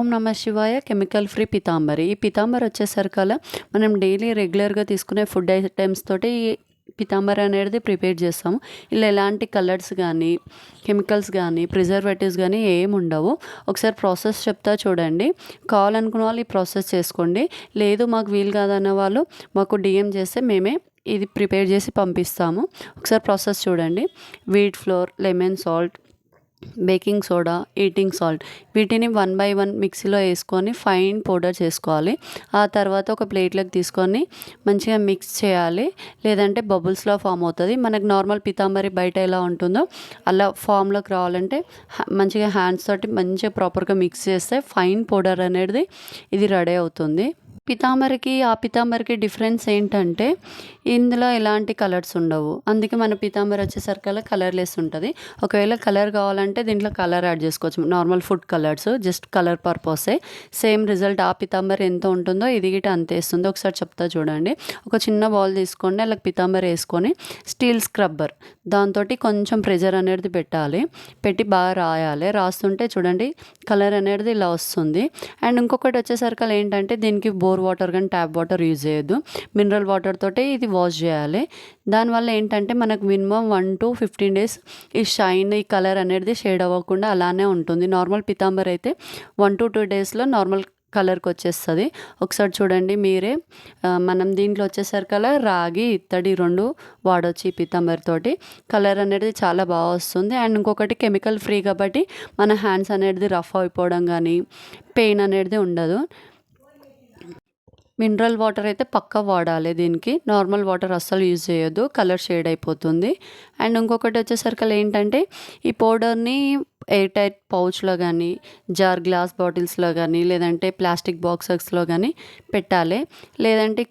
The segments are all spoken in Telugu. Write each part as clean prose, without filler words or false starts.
ఓం నమ శివాయ కెమికల్ ఫ్రీ పీతాంబరి. ఈ పీతాంబరి వచ్చేసరికల్లా మనం డైలీ రెగ్యులర్గా తీసుకునే ఫుడ్ ఐటమ్స్ తోటి ఈ పీతాంబరి అనేది ప్రిపేర్ చేస్తాము. ఇలా ఎలాంటి కలర్స్ కానీ కెమికల్స్ కానీ ప్రిజర్వేటివ్స్ కానీ ఏమి ఉండవు. ఒకసారి ప్రాసెస్ చెప్తా చూడండి. కావాలనుకున్న వాళ్ళు ఈ ప్రాసెస్ చేసుకోండి. లేదు మాకు వీలు కాదన్న వాళ్ళు మాకు డిఎం చేస్తే మేమే ఇది ప్రిపేర్ చేసి పంపిస్తాము. ఒకసారి ప్రాసెస్ చూడండి. Wheat flour, lemon salt, baking soda, eating salt వీటిని 1 బై 1 మిక్సీలో వేసుకొని ఫైన్ పౌడర్ చేసుకోవాలి. ఆ తర్వాత ఒక ప్లేట్లోకి తీసుకొని మంచిగా మిక్స్ చేయాలి. లేదంటే బబుల్స్లో ఫామ్ అవుతుంది. మనకు నార్మల్ పీతాంబరి బయట ఎలా ఉంటుందో అలా ఫామ్లోకి రావాలంటే మంచిగా హ్యాండ్స్ తోటి మంచిగా ప్రాపర్గా మిక్స్ చేస్తే ఫైన్ పౌడర్ అనేది ఇది రెడీ అవుతుంది. ఆ పీతాంబరికి డిఫరెన్స్ ఏంటంటే ఇందులో ఎలాంటి కలర్స్ ఉండవు. అందుకే మన పీతాంబరి వచ్చేసరికల్లా కలర్లెస్ ఉంటుంది. ఒకవేళ కలర్ కావాలంటే దీంట్లో కలర్ యాడ్ చేసుకోవచ్చు. Normal food colours just colour పర్పసే. సేమ్ రిజల్ట్ ఆ పీతాంబరి ఎంత ఉంటుందో ఇది గిట అంతే ఇస్తుంది. ఒకసారి చెప్తా చూడండి. ఒక చిన్న బౌల్ తీసుకోండి. అలా పీతాంబరి వేసుకొని స్టీల్ స్క్రబ్బర్ దాంతో కొంచెం ప్రెజర్ అనేది పెట్టి బాగా రాయాలి. రాస్తుంటే చూడండి కలర్ అనేది ఇలా వస్తుంది. అండ్ ఇంకొకటి వచ్చేసరికి ఏంటంటే దీనికి బోర్ వాటర్ కానీ ట్యాప్ వాటర్ యూజ్ చేయొద్దు. మినరల్ వాటర్ తోటే ఇది వాష్ చేయాలి. దానివల్ల ఏంటంటే మనకు మినిమం 1 to 15 days ఈ షైన్ ఈ కలర్ అనేది షేడ్ అవ్వకుండా అలానే ఉంటుంది. నార్మల్ పీతాంబరి అయితే 1 to 2 daysలో నార్మల్ కలర్కి వచ్చేస్తుంది. ఒకసారి చూడండి మీరే. మనం దీంట్లో వచ్చేసరికల్లా రాగి, ఇత్తడి 2 వాడవచ్చు. ఈ పీతాంబరితోటి కలర్ అనేది చాలా బాగా వస్తుంది. అండ్ ఇంకొకటి కెమికల్ ఫ్రీ కాబట్టి మన హ్యాండ్స్ అనేది రఫ్ అయిపోవడం కానీ పెయిన్ అనేది ఉండదు. మినరల్ వాటర్ అయితే పక్కా వాడాలి. దీనికి నార్మల్ వాటర్ అస్సలు యూజ్ చేయొద్దు, కలర్ షేడ్ అయిపోతుంది. అండ్ ఇంకొకటి వచ్చేసరికి ఏంటంటే ఈ పౌడర్ని ఎయిర్ టైట్ పౌచ్లో కానీ గ్లాస్ బాటిల్స్లో కానీ లేదంటే ప్లాస్టిక్ బాక్సెస్లో కానీ పెట్టాలి. లేదంటే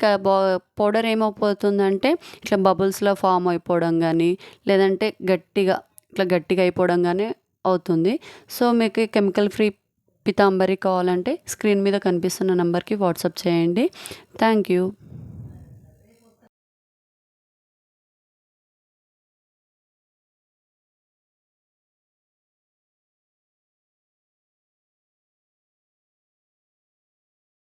పౌడర్ ఏమైపోతుందంటే ఇట్లా బబుల్స్లో ఫామ్ అయిపోవడం కానీ లేదంటే గట్టిగా అయిపోవడం కానీ అవుతుంది. సో మీకు కెమికల్ ఫ్రీ పీతాంబరి కావాలంటే స్క్రీన్ మీద కనిపిస్తున్న నెంబర్కి వాట్సాప్ చేయండి. Thank you.